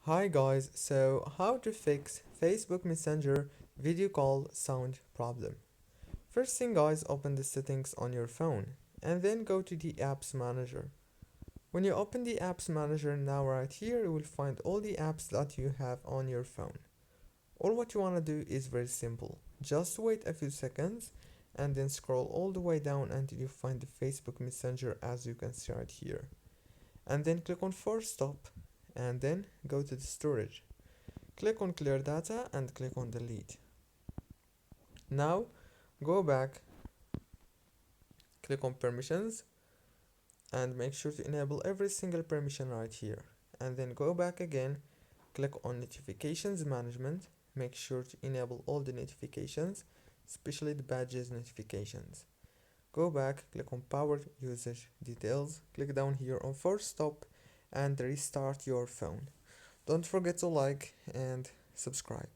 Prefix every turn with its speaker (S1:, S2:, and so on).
S1: Hi guys, so how to fix Facebook Messenger video call sound problem. First thing guys, open the settings on your phone and then go to the apps manager. When you open the apps manager now right here, you will find all the apps that you have on your phone. All what you want to do is very simple. Just wait a few seconds and then scroll all the way down until you find the Facebook Messenger as you can see right here. And then click on force stop and then go to the storage. Click on clear data and click on delete. Now go back, click on permissions and make sure to enable every single permission right here. And then go back again, click on notifications management, make sure to enable all the notifications, especially the badges notifications. Go back, click on power usage details, click down here on force stop and restart your phone. Don't forget to like and subscribe.